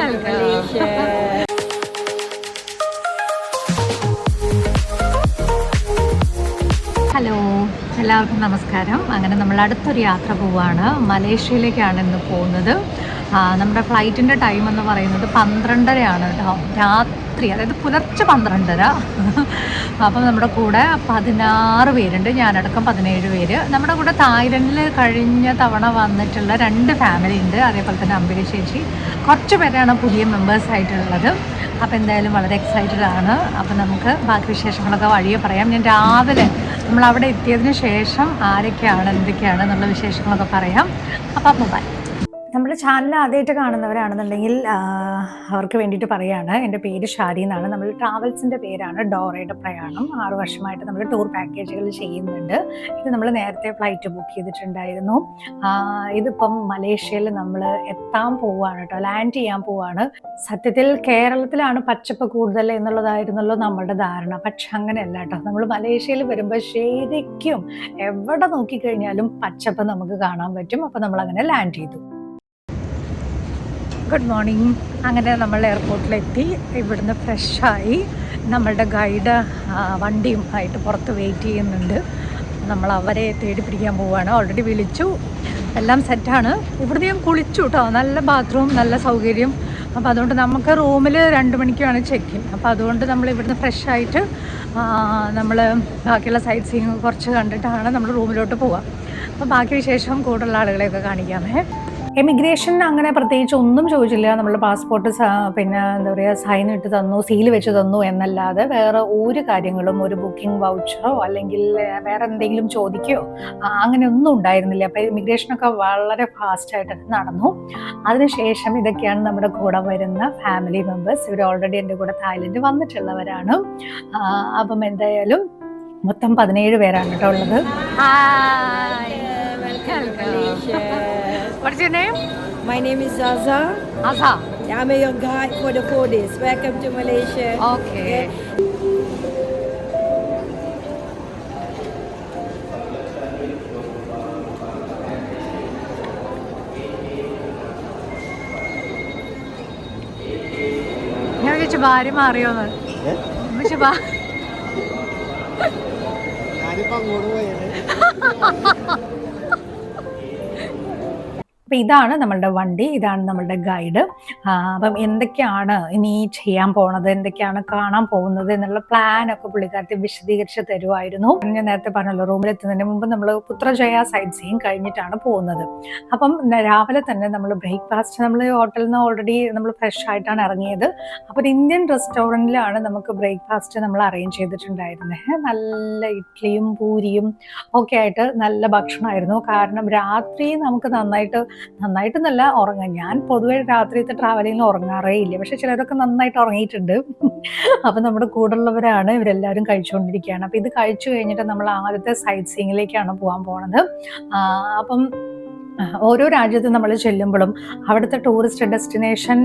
to Malaysia. Hello, എല്ലാവർക്കും നമസ്കാരം. അങ്ങനെ നമ്മൾ അടുത്തൊരു യാത്ര പോവുകയാണ്. മലേഷ്യയിലേക്കാണ് ഇന്ന് പോകുന്നത്. നമ്മുടെ ഫ്ലൈറ്റിൻ്റെ ടൈം എന്ന് പറയുന്നത് 12:30 കേട്ടോ, രാത്രി, അതായത് പുലർച്ചെ 12:30. അപ്പം നമ്മുടെ കൂടെ 16 പേരുണ്ട്, ഞാനടക്കം 17 പേര്. നമ്മുടെ കൂടെ തായ്ലൻഡിൽ കഴിഞ്ഞ തവണ വന്നിട്ടുള്ള 2 ഫാമിലി ഉണ്ട്, അതേപോലെ തന്നെ അംബിക ചേച്ചി. കുറച്ച് പേരാണ് പുതിയ മെമ്പേഴ്സായിട്ടുള്ളത്. അപ്പോൾ എന്തായാലും വളരെ എക്സൈറ്റഡ് ആണ്. അപ്പോൾ നമുക്ക് ബാക്കി വിശേഷങ്ങളൊക്കെ വഴിയെ പറയാം. ഞാൻ രാവിലെ നമ്മളവിടെ എത്തിയതിന് ശേഷം ആരൊക്കെയാണ് എന്തൊക്കെയാണ് എന്നുള്ള വിശേഷങ്ങളൊക്കെ പറയാം. അപ്പോൾ ബൈ. നമ്മുടെ ചാനൽ ആദ്യമായിട്ട് കാണുന്നവരാണെന്നുണ്ടെങ്കിൽ അവർക്ക് വേണ്ടിയിട്ട് പറയുകയാണ്. എൻ്റെ പേര് ഷാരി എന്നാണ്. നമ്മൾ ട്രാവൽസിൻ്റെ പേരാണ് ഡോറയുടെ പ്രയാണം. 6 വർഷമായിട്ട് നമ്മൾ ടൂർ പാക്കേജുകൾ ചെയ്യുന്നുണ്ട്. ഇത് നമ്മൾ നേരത്തെ ഫ്ലൈറ്റ് ബുക്ക് ചെയ്തിട്ടുണ്ടായിരുന്നു. ഇതിപ്പം മലേഷ്യയിൽ നമ്മൾ എത്താൻ പോവുകയാണ് കേട്ടോ, ലാൻഡ് ചെയ്യാൻ പോവുകയാണ്. സത്യത്തിൽ കേരളത്തിലാണ് പച്ചപ്പ് കൂടുതൽ എന്നുള്ളതായിരുന്നല്ലോ നമ്മളുടെ ധാരണ. പക്ഷെ അങ്ങനെയല്ല കേട്ടോ. നമ്മൾ മലേഷ്യയിൽ വരുമ്പോൾ ശരിക്കും എവിടെ നോക്കിക്കഴിഞ്ഞാലും പച്ചപ്പ് നമുക്ക് കാണാൻ പറ്റും. അപ്പോൾ നമ്മളങ്ങനെ ലാൻഡ് ചെയ്തു. Good morning. അങ്ങനെ നമ്മൾ എയർപോർട്ടിലെത്തി. ഇവിടുന്ന് ഫ്രഷായി നമ്മളുടെ ഗൈഡ് വണ്ടിയും ആയിട്ട് പുറത്ത് വെയിറ്റ് ചെയ്യുന്നുണ്ട്. നമ്മൾ അവരെ തേടി പിടിക്കാൻ പോവുകയാണ്. ഓൾറെഡി വിളിച്ചു, എല്ലാം സെറ്റാണ്. ഇവിടുന്ന് ഞാൻ കുളിച്ചു കേട്ടോ, നല്ല ബാത്റൂം, നല്ല സൗകര്യം. അപ്പോൾ അതുകൊണ്ട് നമുക്ക് റൂമിൽ 2 മണിക്കാണ് ചെക്ക് ഇൻ. അപ്പോൾ അതുകൊണ്ട് നമ്മൾ ഇവിടുന്ന് ഫ്രഷായിട്ട് നമ്മൾ ബാക്കിയുള്ള സൈറ്റ് സീയിങ് കുറച്ച് കണ്ടിട്ടാണ് നമ്മൾ റൂമിലോട്ട് പോവുക. അപ്പോൾ ബാക്കി വിശേഷം കൂടുതലുള്ള ആളുകളെയൊക്കെ കാണിക്കാമേ. എമിഗ്രേഷൻ അങ്ങനെ പ്രത്യേകിച്ച് ഒന്നും ചോദിച്ചില്ല. നമ്മളുടെ പാസ്പോർട്ട് പിന്നെ എന്താ പറയുക, സൈൻ ഇട്ട് തന്നു, സീൽ വെച്ച് തന്നു എന്നല്ലാതെ വേറെ ഒരു കാര്യങ്ങളും, ഒരു ബുക്കിംഗ് വൗച്ചറോ അല്ലെങ്കിൽ വേറെ എന്തെങ്കിലും ചോദിക്കുകയോ അങ്ങനെ ഒന്നും ഉണ്ടായിരുന്നില്ല. അപ്പോൾ ഇമിഗ്രേഷനൊക്കെ വളരെ ഫാസ്റ്റായിട്ട് നടന്നു. അതിനുശേഷം ഇതൊക്കെയാണ് നമ്മുടെ കൂടെ വരുന്ന ഫാമിലി മെമ്പേഴ്സ്. ഇവർ ഓൾറെഡി എൻ്റെ കൂടെ തായ്ലൻഡ് വന്നിട്ടുള്ളവരാണ്. അപ്പം എന്തായാലും മൊത്തം 17 പേരാണ് കേട്ടോ ഉള്ളത്. What's your name? My name is Zaza. Aza. I'm your guide for the 4 days. Welcome to Malaysia. Okay. ഞാൻ വിളിച്ച് ഭാര്യ മാറിയോന്ന് വിളിച്ച് ഞാനിപ്പോ അങ്ങോട്ട് പോയത്. അപ്പം ഇതാണ് നമ്മളുടെ വണ്ടി, ഇതാണ് നമ്മളുടെ ഗൈഡ്. അപ്പം എന്തൊക്കെയാണ് ഇനി ചെയ്യാൻ പോണത്, എന്തൊക്കെയാണ് കാണാൻ പോകുന്നത് എന്നുള്ള പ്ലാനൊക്കെ പുള്ളിക്കാരത്തെ വിശദീകരിച്ച് തരുമായിരുന്നു. ഞാൻ നേരത്തെ പറഞ്ഞല്ലോ, റൂമിലെത്തുന്നതിന് മുമ്പ് നമ്മൾ പുത്രജയ സൈറ്റ് സീയിങ് കഴിഞ്ഞിട്ടാണ് പോകുന്നത്. അപ്പം രാവിലെ തന്നെ നമ്മൾ ബ്രേക്ക്ഫാസ്റ്റ്, നമ്മൾ ഹോട്ടലിൽ നിന്ന് ഓൾറെഡി നമ്മൾ ഫ്രഷ് ആയിട്ടാണ് ഇറങ്ങിയത്. അപ്പോൾ ഒരു ഇന്ത്യൻ റെസ്റ്റോറൻറ്റിലാണ് നമുക്ക് ബ്രേക്ക്ഫാസ്റ്റ് നമ്മൾ അറേഞ്ച് ചെയ്തിട്ടുണ്ടായിരുന്നത്. നല്ല ഇഡ്ഡലിയും പൂരിയും ഒക്കെ ആയിട്ട് നല്ല ഭക്ഷണമായിരുന്നു. കാരണം രാത്രി നമുക്ക് നന്നായിട്ടെന്നല്ല ഉറങ്ങാൻ, ഞാൻ പൊതുവെ രാത്രിയത്തെ ട്രാവലിങ്ങിൽ ഉറങ്ങാറേ ഇല്ല. പക്ഷെ ചിലരൊക്കെ നന്നായിട്ട് ഉറങ്ങിയിട്ടുണ്ട്. അപ്പം നമ്മുടെ കൂടെയുള്ളവരാണ് ഇവരെല്ലാവരും കഴിച്ചുകൊണ്ടിരിക്കുകയാണ്. അപ്പം ഇത് കഴിച്ചു കഴിഞ്ഞിട്ട് നമ്മൾ ആദ്യത്തെ സൈറ്റ് സീയിങ്ങിലേക്കാണ് പോകാൻ പോണത്. അപ്പം ഓരോ രാജ്യത്ത് നമ്മൾ ചെല്ലുമ്പോഴും അവിടുത്തെ ടൂറിസ്റ്റ് ഡെസ്റ്റിനേഷൻ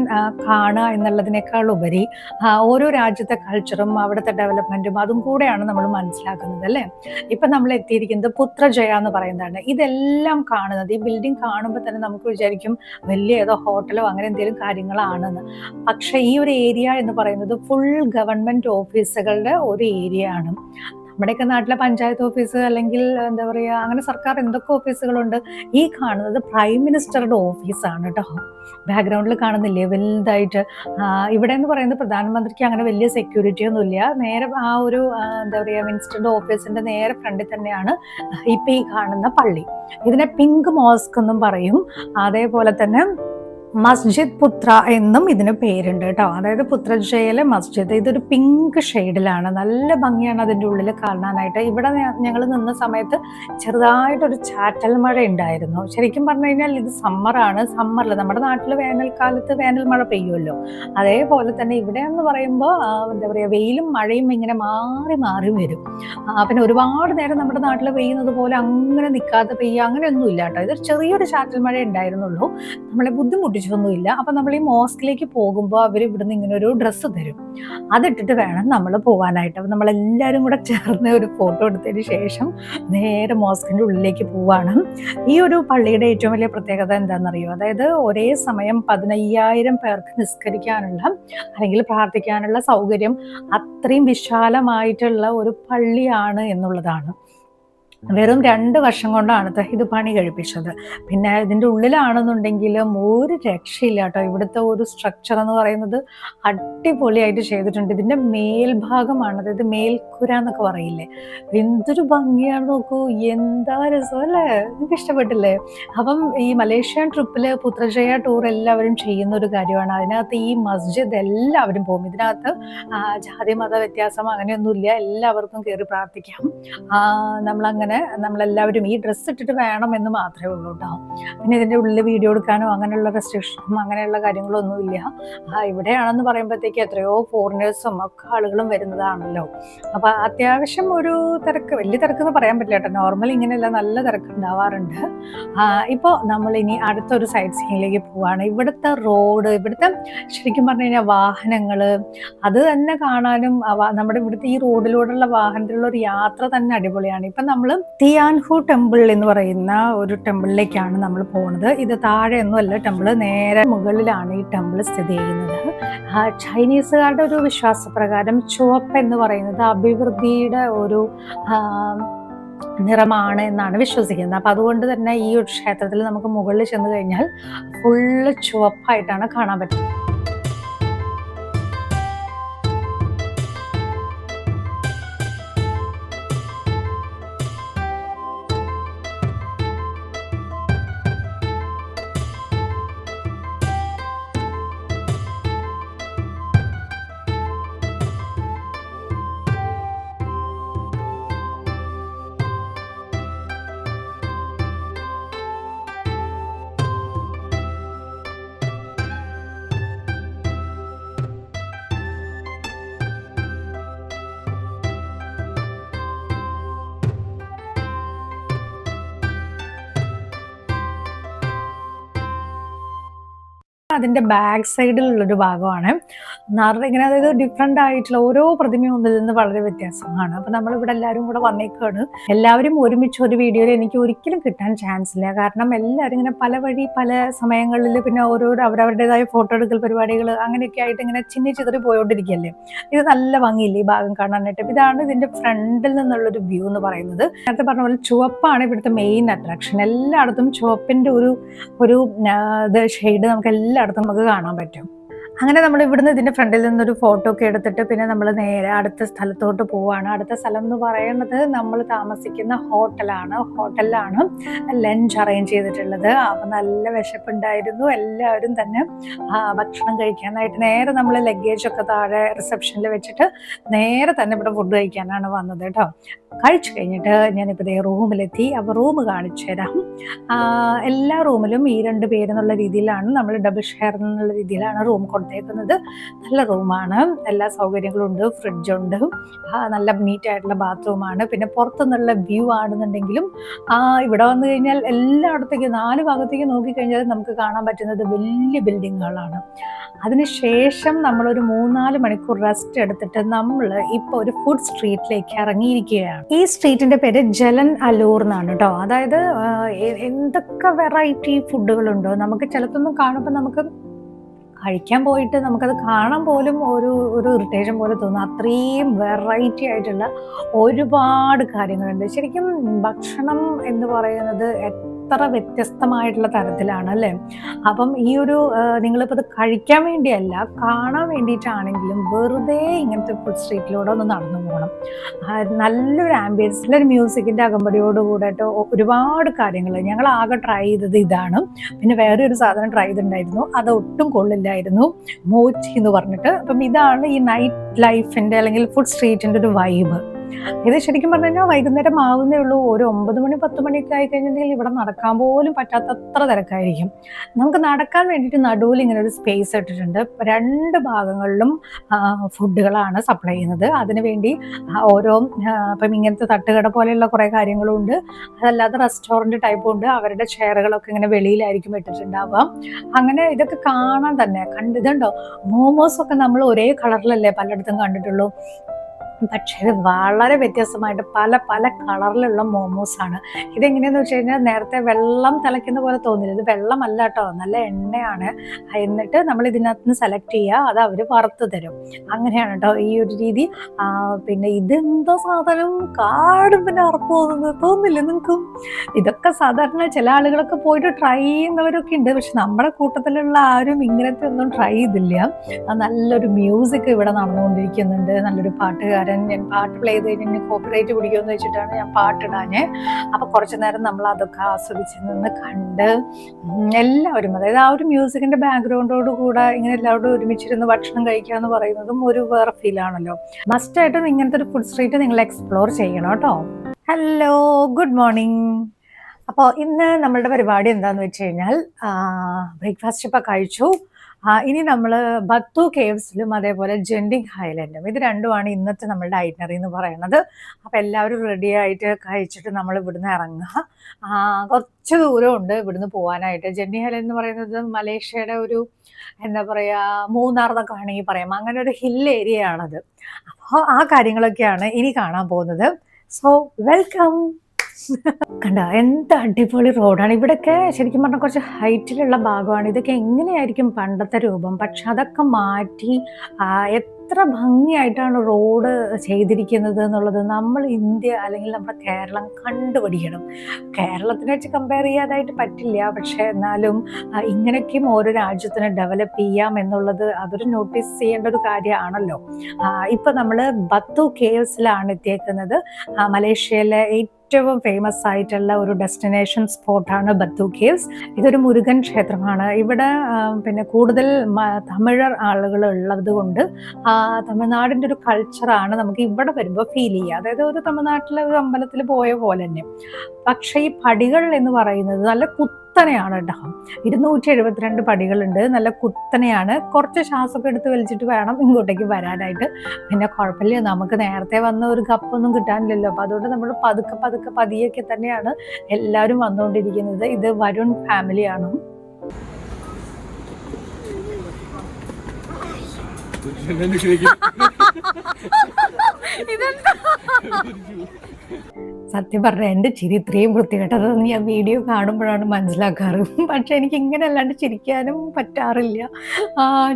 കാണുക എന്നുള്ളതിനേക്കാൾ ഉപരി ഓരോ രാജ്യത്തെ കൾച്ചറും അവിടുത്തെ ഡെവലപ്മെൻറ്റും അതും കൂടെയാണ് നമ്മൾ മനസ്സിലാക്കുന്നത്, അല്ലേ? ഇപ്പം നമ്മൾ എത്തിയിരിക്കുന്നത് പുത്രജയ എന്ന് പറയുന്നതാണ്. ഇതെല്ലാം കാണുന്നത്, ഈ ബിൽഡിംഗ് കാണുമ്പോൾ തന്നെ നമുക്ക് വിചാരിക്കും വലിയ ഏതോ ഹോട്ടലോ അങ്ങനെ എന്തെങ്കിലും കാര്യങ്ങളാണെന്ന്. പക്ഷേ ഈ ഒരു ഏരിയ എന്ന് പറയുന്നത് ഫുൾ ഗവൺമെൻറ് ഓഫീസുകളുടെ ഒരു ഏരിയ ആണ്. നമ്മുടെയൊക്കെ നാട്ടിലെ പഞ്ചായത്ത് ഓഫീസ് അല്ലെങ്കിൽ എന്താ പറയുക, അങ്ങനെ സർക്കാർ എന്തൊക്കെ ഓഫീസുകളുണ്ട്. ഈ കാണുന്നത് പ്രൈം മിനിസ്റ്ററുടെ ഓഫീസാണ് കേട്ടോ. ബാക്ക്ഗ്രൗണ്ടിൽ കാണുന്നില്ലേ വലുതായിട്ട്? ഇവിടെ എന്ന് പറയുന്നത് പ്രധാനമന്ത്രിക്ക് അങ്ങനെ വലിയ സെക്യൂരിറ്റി ഒന്നുമില്ല. നേരെ ആ ഒരു എന്താ പറയുക, മിനിസ്റ്ററുടെ ഓഫീസിൻ്റെ നേരെ ഫ്രണ്ടിൽ തന്നെയാണ് ഇപ്പം ഈ കാണുന്ന പള്ളി. ഇതിനെ പിങ്ക് മോസ്ക് എന്നും പറയും. അതേപോലെ തന്നെ മസ്ജിദ് പുത്ര എന്നും ഇതിന് പേരുണ്ട് കേട്ടോ. അതായത് പുത്രജയിലെ മസ്ജിദ്. ഇതൊരു പിങ്ക് ഷെയ്ഡിലാണ്, നല്ല ഭംഗിയാണ് അതിൻ്റെ ഉള്ളിൽ കാണാനായിട്ട്. ഇവിടെ ഞങ്ങൾ നിന്ന സമയത്ത് ചെറുതായിട്ടൊരു ചാറ്റൽ മഴ ഉണ്ടായിരുന്നു. ശരിക്കും പറഞ്ഞു കഴിഞ്ഞാൽ ഇത് സമ്മറാണ്. സമ്മറിൽ നമ്മുടെ നാട്ടിൽ വേനൽക്കാലത്ത് വേനൽ മഴ പെയ്യുമല്ലോ, അതേപോലെ തന്നെ ഇവിടെ എന്ന് പറയുമ്പോൾ എന്താ പറയുക, വെയിലും മഴയും ഇങ്ങനെ മാറി മാറി വരും. പിന്നെ ഒരുപാട് നേരം നമ്മുടെ നാട്ടിൽ പെയ്യുന്നത് പോലെ അങ്ങനെ നിൽക്കാതെ പെയ്യുക അങ്ങനെയൊന്നും ഇല്ല കേട്ടോ. ഇതൊരു ചെറിയൊരു ചാറ്റൽ മഴ ഉണ്ടായിരുന്നുള്ളൂ, നമ്മളെ ബുദ്ധിമുട്ടി നിർബന്ധിച്ചൊന്നുമില്ല. അപ്പം നമ്മൾ ഈ മോസ്കിലേക്ക് പോകുമ്പോൾ അവർ ഇവിടുന്ന് ഇങ്ങനെ ഒരു ഡ്രസ്സ് തരും, അതിട്ടിട്ട് വേണം നമ്മൾ പോകാനായിട്ട്. അപ്പം നമ്മളെല്ലാവരും കൂടെ ചേർന്ന് ഒരു ഫോട്ടോ എടുത്തതിന് ശേഷം നേരെ മോസ്കിൻ്റെ ഉള്ളിലേക്ക് പോവാണ്. ഈ ഒരു പള്ളിയുടെ ഏറ്റവും വലിയ പ്രത്യേകത എന്താണെന്നറിയോ? അതായത് ഒരേ സമയം 15,000 പേർക്ക് നിസ്കരിക്കാനുള്ള അല്ലെങ്കിൽ പ്രാർത്ഥിക്കാനുള്ള സൗകര്യം അത്രയും വിശാലമായിട്ടുള്ള ഒരു പള്ളിയാണ് എന്നുള്ളതാണ്. വെറും 2 വർഷം കൊണ്ടാണ് ഇത് പണി കഴിപ്പിച്ചത്. പിന്നെ ഇതിൻ്റെ ഉള്ളിലാണെന്നുണ്ടെങ്കിലും ഒരു രക്ഷയില്ല കേട്ടോ. ഇവിടുത്തെ ഒരു സ്ട്രക്ചർ എന്ന് പറയുന്നത് അടിപൊളിയായിട്ട് ചെയ്തിട്ടുണ്ട്. ഇതിൻ്റെ മേൽഭാഗമാണ്, അതായത് മേൽക്കുര എന്നൊക്കെ പറയില്ലേ, എന്തൊരു ഭംഗിയാണ് നോക്കൂ, എന്താ രസം അല്ലേ, എനിക്ക് ഇഷ്ടപ്പെട്ടില്ലേ? അപ്പം ഈ മലേഷ്യൻ ട്രിപ്പിൽ പുത്രജയ ടൂർ എല്ലാവരും ചെയ്യുന്ന ഒരു കാര്യമാണ്. അതിനകത്ത് ഈ മസ്ജിദ് എല്ലാവരും പോകും. ഇതിനകത്ത് ജാതി മത വ്യത്യാസം അങ്ങനെയൊന്നുമില്ല, എല്ലാവർക്കും കയറി പ്രാർത്ഥിക്കാം. നമ്മളെല്ലാവരും ഈ ഡ്രസ്സ് ഇട്ടിട്ട് വേണം എന്ന് മാത്രമേ ഉള്ളൂ കേട്ടോ. പിന്നെ ഇതിൻ്റെ ഉള്ളിൽ വീഡിയോ എടുക്കാനോ അങ്ങനെയുള്ള റെസ്ട്രിക്ഷനും അങ്ങനെയുള്ള കാര്യങ്ങളൊന്നും ഇല്ല. ഇവിടെയാണെന്ന് പറയുമ്പോഴത്തേക്ക് എത്രയോ ഫോറിനേഴ്സും ഒക്കെ ആളുകളും വരുന്നതാണല്ലോ. അപ്പം അത്യാവശ്യം ഒരു തിരക്ക്, വലിയ തിരക്കെന്ന് പറയാൻ പറ്റില്ല കേട്ടോ, നോർമൽ ഇങ്ങനെയല്ല, നല്ല തിരക്ക് ഉണ്ടാവാറുണ്ട്. ഇപ്പോൾ നമ്മളിനി അടുത്തൊരു സൈഡ് സീനിലേക്ക് പോവാണ്. ഇവിടുത്തെ റോഡ്, ഇവിടുത്തെ ശരിക്കും പറഞ്ഞു കഴിഞ്ഞാൽ വാഹനങ്ങൾ, അത് തന്നെ കാണാനും നമ്മുടെ ഇവിടുത്തെ ഈ റോഡിലൂടെയുള്ള വാഹനത്തിലുള്ള ഒരു യാത്ര തന്നെ അടിപൊളിയാണ്. ഇപ്പം നമ്മൾ തിയാൻഹു ടെമ്പിൾ എന്ന് പറയുന്ന ഒരു ടെമ്പിളിലേക്കാണ് നമ്മൾ പോകുന്നത്. ഇത് താഴെയൊന്നും അല്ല ടെമ്പിൾ, നേരെ മുകളിലാണ് ഈ ടെമ്പിൾ സ്ഥിതി ചെയ്യുന്നത്. ചൈനീസുകാരുടെ ഒരു വിശ്വാസപ്രകാരം ചുവപ്പ് എന്ന് പറയുന്നത് അഭിവൃദ്ധിയുടെ ഒരു നിറമാണ് എന്നാണ് വിശ്വസിക്കുന്നത്. അപ്പം അതുകൊണ്ട് തന്നെ ഈ ഒരു ക്ഷേത്രത്തിൽ നമുക്ക് മുകളിൽ ചെന്ന് കഴിഞ്ഞാൽ ഫുള്ള് ചുവപ്പായിട്ടാണ് കാണാൻ പറ്റുന്നത്. അതിൻ്റെ ബാക്ക് സൈഡിലുള്ളൊരു ഭാഗമാണ് ഇങ്ങനെ, അതായത് ഡിഫറെൻ്റ് ആയിട്ടുള്ള ഓരോ പ്രതിമയും ഒന്നിൽ നിന്ന് വളരെ വ്യത്യാസമാണ്. അപ്പം നമ്മളിവിടെ എല്ലാവരും കൂടെ വന്നേക്കാണ്. എല്ലാവരും ഒരുമിച്ച് ഒരു വീഡിയോയിൽ എനിക്ക് ഒരിക്കലും കിട്ടാൻ ചാൻസ് ഇല്ല, കാരണം എല്ലാവരും ഇങ്ങനെ പല വഴി പല സമയങ്ങളിൽ പിന്നെ ഓരോരോ അവരവരുടേതായ ഫോട്ടോ എടുക്കൽ പരിപാടികൾ അങ്ങനെയൊക്കെ ആയിട്ട് ഇങ്ങനെ ചിതറി പോയോണ്ടിരിക്കുകയല്ലേ. ഇത് നല്ല ഭംഗിയില്ലേ ഈ ഭാഗം കാണാനായിട്ട്. ഇതാണ് ഇതിൻ്റെ ഫ്രണ്ടിൽ നിന്നുള്ളൊരു വ്യൂ എന്ന് പറയുന്നത്. നേരത്തെ പറഞ്ഞ പോലെ ചുവപ്പാണ് ഇവിടുത്തെ മെയിൻ അട്രാക്ഷൻ. എല്ലായിടത്തും ചുവപ്പിൻ്റെ ഒരു ഷെയ്ഡ് നമുക്ക് എല്ലായിടത്തും നമുക്ക് കാണാൻ പറ്റും. അങ്ങനെ നമ്മൾ ഇവിടുന്ന് ഇതിൻ്റെ ഫ്രണ്ടിൽ നിന്നൊരു ഫോട്ടോ ഒക്കെ എടുത്തിട്ട് പിന്നെ നമ്മൾ നേരെ അടുത്ത സ്ഥലത്തോട്ട് പോവുകയാണ്. അടുത്ത സ്ഥലം എന്ന് പറയുന്നത് നമ്മൾ താമസിക്കുന്ന ഹോട്ടലിലാണ് ലഞ്ച് അറേഞ്ച് ചെയ്തിട്ടുള്ളത്. അപ്പം നല്ല വിശപ്പുണ്ടായിരുന്നു. എല്ലാവരും തന്നെ ഭക്ഷണം കഴിക്കാനായിട്ട് നേരെ നമ്മൾ ലഗേജൊക്കെ താഴെ റിസപ്ഷനിൽ വെച്ചിട്ട് നേരെ തന്നെ ഇവിടെ ഫുഡ് കഴിക്കാനാണ് വന്നത് കേട്ടോ. കഴിച്ചു കഴിഞ്ഞിട്ട് ഞാനിപ്പോൾ ഇതേ റൂമിലെത്തി. അപ്പോൾ റൂം കാണിച്ചു തരാം. എല്ലാ റൂമിലും ഈ 2 പേരെന്നുള്ള രീതിയിലാണ്, നമ്മൾ ഡബിൾ ഷെയർ എന്നുള്ള രീതിയിലാണ് റൂം കൊടുത്തേക്കുന്നത്. നല്ല റൂമാണ്, എല്ലാ സൗകര്യങ്ങളും ഉണ്ട്, ഫ്രിഡ്ജുണ്ട്, നല്ല നീറ്റായിട്ടുള്ള ബാത്റൂമാണ്. പിന്നെ പുറത്തുനിന്നുള്ള വ്യൂ ആണെന്നുണ്ടെങ്കിലും ഇവിടെ വന്നു കഴിഞ്ഞാൽ എല്ലായിടത്തേക്കും 4 ഭാഗത്തേക്ക് നോക്കിക്കഴിഞ്ഞാൽ നമുക്ക് കാണാൻ പറ്റുന്നത് വലിയ ബിൽഡിങ്ങുകളാണ്. അതിനുശേഷം നമ്മളൊരു 3-4 മണിക്കൂർ റെസ്റ്റ് എടുത്തിട്ട് നമ്മൾ ഇപ്പോൾ ഒരു ഫുഡ് സ്ട്രീറ്റിലേക്ക് ഇറങ്ങിയിരിക്കുകയാണ്. ഈ സ്ട്രീറ്റിന്റെ പേര് ജലൻ അലൂർ എന്നാണ് കേട്ടോ. അതായത് എന്തൊക്കെ വെറൈറ്റി ഫുഡുകളുണ്ടോ, നമുക്ക് ചിലതൊന്നും കാണുമ്പോൾ നമുക്ക് കഴിക്കാൻ പോയിട്ട് നമുക്കത് കാണാൻ പോലും ഒരു ഇറിറ്റേഷൻ പോലെ തോന്നും. അത്രയും വെറൈറ്റി ആയിട്ടുള്ള ഒരുപാട് കാര്യങ്ങളുണ്ട്. ശരിക്കും ഭക്ഷണം എന്ന് പറയുന്നത് എത്ര വ്യത്യസ്തമായിട്ടുള്ള തരത്തിലാണ് അല്ലേ. അപ്പം ഈ ഒരു നിങ്ങളിപ്പോൾ ഇത് കഴിക്കാൻ വേണ്ടിയല്ല, കാണാൻ വേണ്ടിയിട്ടാണെങ്കിലും വെറുതെ ഇങ്ങനത്തെ ഫുഡ് സ്ട്രീറ്റിലൂടെ ഒന്ന് നടന്നു പോകണം. നല്ലൊരു ആംബിയൻസ്, നല്ലൊരു മ്യൂസിക്കിൻ്റെ അകമ്പടിയോട് കൂടിയിട്ട് ഒരുപാട് കാര്യങ്ങൾ. ഞങ്ങൾ ആകെ ട്രൈ ചെയ്തത് ഇതാണ്. പിന്നെ വേറെ ഒരു സാധനം ട്രൈ ചെയ്തിട്ടുണ്ടായിരുന്നു, അത് ഒട്ടും കൊള്ളില്ലായിരുന്നു, മോച്ചി എന്ന് പറഞ്ഞിട്ട്. അപ്പം ഇതാണ് ഈ നൈറ്റ് ലൈഫിൻ്റെ അല്ലെങ്കിൽ ഫുഡ് സ്ട്രീറ്റിൻ്റെ ഒരു വൈബ്. ഇത് ശരിക്കും പറഞ്ഞു കഴിഞ്ഞാൽ വൈകുന്നേരം ആവുന്നേ ഉള്ളൂ. ഒരു 9 മണി 10 മണിയൊക്കെ ആയി കഴിഞ്ഞിട്ടുണ്ടെങ്കിൽ ഇവിടെ നടക്കാൻ പോലും പറ്റാത്തത്ര തിരക്കായിരിക്കും. നമുക്ക് നടക്കാൻ വേണ്ടിയിട്ട് നടുവിൽ ഇങ്ങനെ ഒരു സ്പേസ് ഇട്ടിട്ടുണ്ട്. 2 ഭാഗങ്ങളിലും ഫുഡുകളാണ് സപ്ലൈ ചെയ്യുന്നത്. അതിനുവേണ്ടി ഓരോ ഇപ്പം ഇങ്ങനത്തെ തട്ടുകട പോലെയുള്ള കുറേ കാര്യങ്ങളും ഉണ്ട്. അതല്ലാതെ റെസ്റ്റോറൻറ്റ് ടൈപ്പും ഉണ്ട്. അവരുടെ ചെയറുകളൊക്കെ ഇങ്ങനെ വെളിയിലായിരിക്കും ഇട്ടിട്ടുണ്ടാവുക. അങ്ങനെ ഇതൊക്കെ കാണാൻ തന്നെ ഇതുണ്ടോ, മോമോസൊക്കെ നമ്മൾ ഒരേ കളറിലല്ലേ പലയിടത്തും കണ്ടിട്ടുള്ളൂ. പക്ഷേ ഇത് വളരെ വ്യത്യസ്തമായിട്ട് പല പല കളറിലുള്ള മോമോസാണ്. ഇതെങ്ങനെയാണെന്ന് വെച്ച് കഴിഞ്ഞാൽ നേരത്തെ വെള്ളം തിളയ്ക്കുന്ന പോലെ തോന്നില്ല. ഇത് വെള്ളമല്ല കേട്ടോ, നല്ല എണ്ണയാണ്. എന്നിട്ട് നമ്മൾ ഇതിനകത്ത് നിന്ന് സെലക്ട് ചെയ്യുക, അത് അവർ വറുത്ത് തരും. അങ്ങനെയാണ് കേട്ടോ ഈ ഒരു രീതി. പിന്നെ ഇതെന്താ സാധനം, കാടും പിന്നെ ഉറപ്പ് തോന്നില്ല നിങ്ങൾക്കും? ഇതൊക്കെ സാധാരണ ചില ആളുകളൊക്കെ പോയിട്ട് ട്രൈ ചെയ്യുന്നവരൊക്കെ ഉണ്ട്. പക്ഷെ നമ്മുടെ കൂട്ടത്തിലുള്ള ആരും ഇങ്ങനത്തെ ഒന്നും ട്രൈ ചെയ്തില്ല. നല്ലൊരു മ്യൂസിക് ഇവിടെ നടന്നുകൊണ്ടിരിക്കുന്നുണ്ട്. നല്ലൊരു പാട്ടുകാരൻ. ഞാൻ പാട്ട് പ്ലേ ചെയ്ത് കഴിഞ്ഞാൽ കോപ്പിറൈറ്റ് പിടിക്കുമെന്ന് വെച്ചിട്ടാണ് ഞാൻ പാട്ടിടാഞ്ഞ്. അപ്പോൾ കുറച്ച് നേരം നമ്മൾ അതൊക്കെ ആസ്വദിച്ച് നിന്ന് കണ്ട് എല്ലാവരും, അതായത് ആ ഒരു മ്യൂസിക്കിന്റെ ബാക്ക്ഗ്രൗണ്ടോട് കൂടെ ഇങ്ങനെ എല്ലാവരും ഒരുമിച്ചിരുന്ന് ഭക്ഷണം കഴിക്കുക എന്ന് പറയുന്നതും ഒരു വേറെ ഫീലാണല്ലോ. മസ്റ്റായിട്ടും ഇങ്ങനത്തെ ഒരു ഫുഡ് സ്ട്രീറ്റ് നിങ്ങൾ എക്സ്പ്ലോർ ചെയ്യണം കേട്ടോ. Hello, good morning. അപ്പോൾ ഇന്ന് നമ്മളുടെ പരിപാടി എന്താണെന്ന് വെച്ച് കഴിഞ്ഞാൽ ബ്രേക്ക്ഫാസ്റ്റ് ഇപ്പോൾ കഴിച്ചു. ഇനി നമ്മൾ ബത്തു കേവ്സിലും അതേപോലെ ജെൻഡിങ് ഹൈലൻഡും, ഇത് രണ്ടുമാണ് ഇന്നത്തെ നമ്മളുടെ ഐറ്റനറി എന്ന് പറയുന്നത്. അപ്പോൾ എല്ലാവരും റെഡി ആയിട്ട് കഴിച്ചിട്ട് നമ്മൾ ഇവിടുന്ന് ഇറങ്ങുക. കുറച്ച് ദൂരമുണ്ട് ഇവിടുന്ന് പോകാനായിട്ട്. ജെൻഡിങ് ഹൈലൻഡ് എന്ന് പറയുന്നത് മലേഷ്യയുടെ ഒരു എന്താ പറയുക, മൂന്നാർ എന്നൊക്കെ വേണമെങ്കിൽ പറയാം, അങ്ങനെ ഒരു ഹിൽ ഏരിയ ആണത്. അപ്പോൾ ആ കാര്യങ്ങളൊക്കെയാണ് ഇനി കാണാൻ പോകുന്നത്. So welcome. കണ്ട എന്ത് അടിപൊളി റോഡാണ്. ഇവിടെയൊക്കെ ശരിക്കും പറഞ്ഞാൽ കുറച്ച് ഹൈറ്റിലുള്ള ഭാഗമാണ്. ഇതൊക്കെ എങ്ങനെയായിരിക്കും പണ്ടത്തെ രൂപം, പക്ഷെ അതൊക്കെ മാറ്റി എത്ര ഭംഗിയായിട്ടാണ് റോഡ് ചെയ്തിരിക്കുന്നത് എന്നുള്ളത് നമ്മൾ ഇന്ത്യ അല്ലെങ്കിൽ നമ്മുടെ കേരളം കണ്ടുപിടിക്കണം. കേരളത്തിനെ വെച്ച് കമ്പയർ ചെയ്യാതായിട്ട് പറ്റില്ല, പക്ഷെ എന്നാലും ഇങ്ങനെയൊക്കെയും ഓരോ രാജ്യത്തിന് ഡെവലപ്പ് ചെയ്യാം എന്നുള്ളത് അതൊരു നോട്ടീസ് ചെയ്യേണ്ട ഒരു കാര്യമാണല്ലോ. ഇപ്പം നമ്മൾ ബത്തു കേവ്സിലാണ് എത്തിയേക്കുന്നത്. മലേഷ്യയിലെ ഏറ്റവും ഫേമസ് ആയിട്ടുള്ള ഒരു ഡെസ്റ്റിനേഷൻ സ്പോട്ടാണ് ബത്തു കേവ്സ്. ഇതൊരു മുരുകൻ ക്ഷേത്രമാണ്. ഇവിടെ പിന്നെ കൂടുതൽ തമിഴർ ആളുകൾ ഉള്ളത് കൊണ്ട് തമിഴ്നാടിൻ്റെ ഒരു കൾച്ചറാണ് നമുക്ക് ഇവിടെ വരുമ്പോൾ ഫീൽ ചെയ്യുക. അതായത് ഒരു തമിഴ്നാട്ടിലെ ഒരു അമ്പലത്തിൽ പോയ പോലെ തന്നെ. പക്ഷേ ഈ പടികൾ എന്ന് പറയുന്നത് നല്ല കുത്തനെയാണ് കേട്ടോ. 272 പടികളുണ്ട്. നല്ല കുത്തനെയാണ്. കുറച്ച് ശ്വാസമൊക്കെ എടുത്ത് വലിച്ചിട്ട് വേണം ഇങ്ങോട്ടേക്ക് വരാനായിട്ട്. പിന്നെ കുഴപ്പമില്ല, നമുക്ക് നേരത്തെ വന്ന ഒരു കപ്പൊന്നും കിട്ടാനില്ലല്ലോ. അപ്പോൾ അതുകൊണ്ട് നമ്മൾ പതുക്കെ പതിയൊക്കെ തന്നെയാണ് എല്ലാവരും വന്നുകൊണ്ടിരിക്കുന്നത്. ഇത് വരുൺ ഫാമിലിയാണ്. സത്യം പറഞ്ഞാൽ എൻ്റെ ചിരി ഇത്രയും വൃത്തികെട്ടതെന്ന് ഞാൻ വീഡിയോ കാണുമ്പോഴാണ് മനസ്സിലാക്കാറ്. പക്ഷെ എനിക്ക് ഇങ്ങനെ അല്ലാണ്ട് ചിരിക്കാനും പറ്റാറില്ല.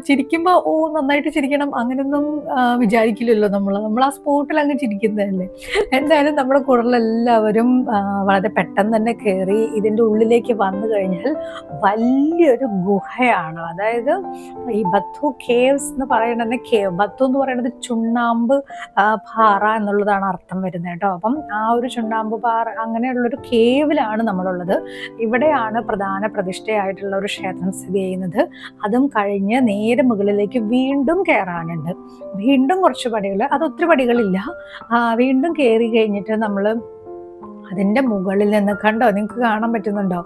ചിരിക്കുമ്പോൾ നന്നായിട്ട് ചിരിക്കണം അങ്ങനെയൊന്നും വിചാരിക്കില്ലല്ലോ നമ്മൾ ആ സ്പോട്ടിൽ അങ്ങ് ചിരിക്കുന്നതല്ലേ. എന്തായാലും നമ്മുടെ കൂടെയുള്ള എല്ലാവരും വളരെ പെട്ടെന്ന് തന്നെ കയറി ഇതിൻ്റെ ഉള്ളിലേക്ക് വന്നു കഴിഞ്ഞാൽ വലിയൊരു ഗുഹയാണ്. അതായത് ഈ ബത്തു കേവ്സ് എന്ന് പറയുന്നത്, ബത്തു എന്ന് പറയുന്നത് ചുണ്ണാമ്പ് പാറ എന്നുള്ളതാണ് അർത്ഥം വരുന്നത് കേട്ടോ. അപ്പം ആ ഒരു ചുണ്ണാമ്പ് പാറ അങ്ങനെയുള്ളൊരു കേവിലാണ് നമ്മളുള്ളത്. ഇവിടെയാണ് പ്രധാന പ്രതിഷ്ഠയായിട്ടുള്ള ഒരു ക്ഷേത്രം സ്ഥിതി ചെയ്യുന്നത്. അതും കഴിഞ്ഞ് നേരെ മുകളിലേക്ക് വീണ്ടും കയറാനുണ്ട്. വീണ്ടും കുറച്ച് പടികൾ, അതൊത്തിരി പടികളില്ല. വീണ്ടും കയറി കഴിഞ്ഞിട്ട് നമ്മൾ അതിൻ്റെ മുകളിൽ നിന്ന് കണ്ടോ, നിങ്ങൾക്ക് കാണാൻ പറ്റുന്നുണ്ടോ,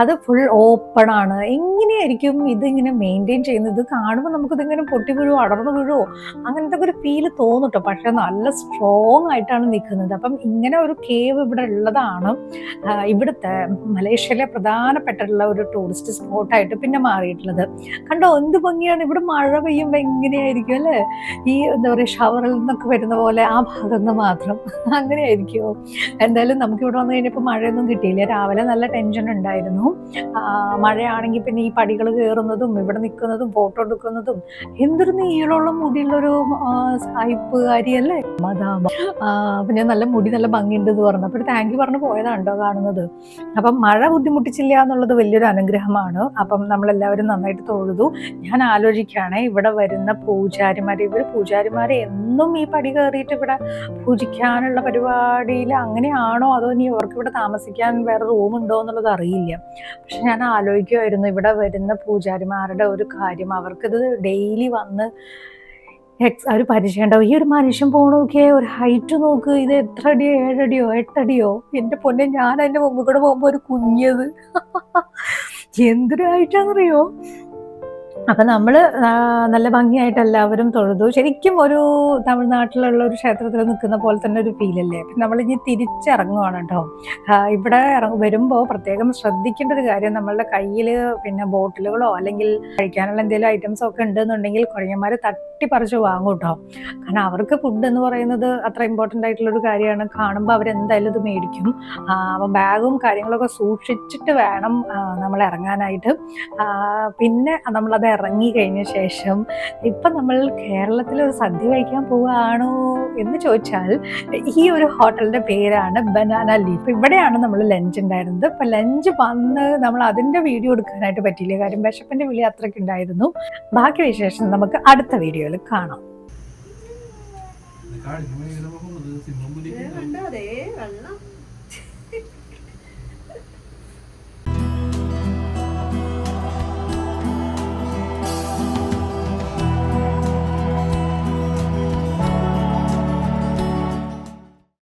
അത് ഫുൾ ഓപ്പൺ ആണ്. എങ്ങനെയായിരിക്കും ഇതിങ്ങനെ മെയിൻറ്റെയിൻ ചെയ്യുന്നത്? കാണുമ്പോൾ നമുക്കിതിങ്ങനെ പൊട്ടി വീഴുവോ അടർന്നു വീഴുവോ അങ്ങനത്തെ ഒരു ഫീല് തോന്നിട്ടോ. പക്ഷെ നല്ല സ്ട്രോങ് ആയിട്ടാണ് നിൽക്കുന്നത്. അപ്പം ഇങ്ങനെ ഒരു കേവ് ഇവിടെ ഉള്ളതാണ് ഇവിടുത്തെ മലേഷ്യയിലെ പ്രധാനപ്പെട്ടുള്ള ഒരു ടൂറിസ്റ്റ് സ്പോട്ടായിട്ട് പിന്നെ മാറിയിട്ടുള്ളത്. കണ്ടോ എന്ത് ഭംഗിയാണ്. ഇവിടെ മഴ പെയ്യുമ്പോൾ എങ്ങനെയായിരിക്കും അല്ലേ, ഈ എന്താ പറയുക ഷവറിൽ നിന്നൊക്കെ വരുന്ന പോലെ ആ ഭാഗത്ത് നിന്ന് മാത്രം അങ്ങനെയായിരിക്കുമോ? എന്തായാലും നമുക്കിവിടെ വന്നു കഴിഞ്ഞപ്പോൾ മഴയൊന്നും കിട്ടിയില്ല. രാവിലെ നല്ല ടെൻഷൻ ഉണ്ടായിരുന്നു. മഴയാണെങ്കിൽ പിന്നെ ഈ പടികൾ കയറുന്നതും ഇവിടെ നിൽക്കുന്നതും ഫോട്ടോ എടുക്കുന്നതും. എന്തൊരു നീളമുള്ള മുടിയുള്ളൊരു സായിപ്പുകാരിയല്ലേ മദാമ. അപ്പം ഞാൻ നല്ല മുടി നല്ല ഭംഗിയുണ്ട് എന്ന് പറഞ്ഞു. അപ്പോൾ താങ്ക് യു പറഞ്ഞ് പോയതാണ് കേട്ടോ കാണുന്നത്. അപ്പം മഴ ബുദ്ധിമുട്ടിച്ചില്ല എന്നുള്ളത് വലിയൊരു അനുഗ്രഹമാണ്. അപ്പം നമ്മളെല്ലാവരും നന്നായിട്ട് തൊഴുതു. ഞാൻ ആലോചിക്കുകയാണ് ഇവിടെ വരുന്ന പൂജാരിമാരെ എന്നും ഈ പടി കയറിയിട്ട് ഇവിടെ പൂജിക്കാനുള്ള പരിപാടിയിൽ അങ്ങനെയാണോ, അതോ ഇനി അവർക്ക് ഇവിടെ താമസിക്കാൻ വേറെ റൂമുണ്ടോ എന്നുള്ളത് അറിയില്ല. പക്ഷെ ഞാൻ ആലോചിക്കുമായിരുന്നു ഇവിടെ വരുന്ന പൂജാരിമാരുടെ ഒരു കാര്യം. അവർക്കിത് ഡെയിലി വന്ന് ഒരു പരിചയം ഉണ്ടാവും. ഈ ഒരു മനുഷ്യൻ പോണോക്കെ ഒരു ഹൈറ്റ് നോക്ക്, ഇത് എത്ര അടിയോ 7 അടിയോ 8 അടിയോ, എൻ്റെ പൊന്നെ ഞാൻ അതിൻ്റെ മുമ്പ് കൂടെ പോകുമ്പോൾ ഒരു കുഞ്ഞത് എന്തൊരു ഹൈറ്റാണെന്നറിയോ. അപ്പം നമ്മൾ നല്ല ഭംഗിയായിട്ട് എല്ലാവരും തൊഴുതു. ശരിക്കും ഒരു തമിഴ്നാട്ടിലുള്ള ഒരു ക്ഷേത്രത്തിൽ നിൽക്കുന്ന പോലെ തന്നെ ഒരു ഫീലല്ലേ. അപ്പം നമ്മളിനി തിരിച്ചിറങ്ങുവാണ് കേട്ടോ. ഇവിടെ വരുമ്പോൾ പ്രത്യേകം ശ്രദ്ധിക്കേണ്ട ഒരു കാര്യം, നമ്മളുടെ കയ്യിൽ പിന്നെ ബോട്ടിലുകളോ അല്ലെങ്കിൽ കഴിക്കാനുള്ള എന്തെങ്കിലും ഐറ്റംസോ ഒക്കെ ഉണ്ടെന്നുണ്ടെങ്കിൽ കുഴഞ്ഞന്മാർ തട്ടിപ്പറിച്ച് വാങ്ങും കേട്ടോ. കാരണം അവർക്ക് ഫുഡ് എന്ന് പറയുന്നത് അത്ര ഇമ്പോർട്ടൻ്റ് ആയിട്ടുള്ളൊരു കാര്യമാണ്. കാണുമ്പോൾ അവരെന്തായാലും ഇത് മേടിക്കും. അപ്പം ബാഗും കാര്യങ്ങളൊക്കെ സൂക്ഷിച്ചിട്ട് വേണം നമ്മൾ ഇറങ്ങാനായിട്ട്. പിന്നെ നമ്മളത് ഇറങ്ങി കഴിഞ്ഞ ശേഷം ഇപ്പം നമ്മൾ കേരളത്തിലൊരു സദ്യ കഴിക്കാൻ പോവുകയാണോ എന്ന് ചോദിച്ചാൽ ഈ ഒരു ഹോട്ടലിൻ്റെ പേരാണ് ബനാന ലീഫ്. ഇവിടെയാണ് നമ്മൾ ലഞ്ച് ഉണ്ടായിരുന്നത്. അപ്പം ലഞ്ച് വന്ന് നമ്മൾ അതിൻ്റെ വീഡിയോ എടുക്കാനായിട്ട് പറ്റിയില്ല, കാര്യം വിശപ്പിൻ്റെ വിളി അത്രയ്ക്ക് ഉണ്ടായിരുന്നു. ബാക്കി വിശേഷം നമുക്ക് അടുത്ത വീഡിയോയിൽ കാണാം.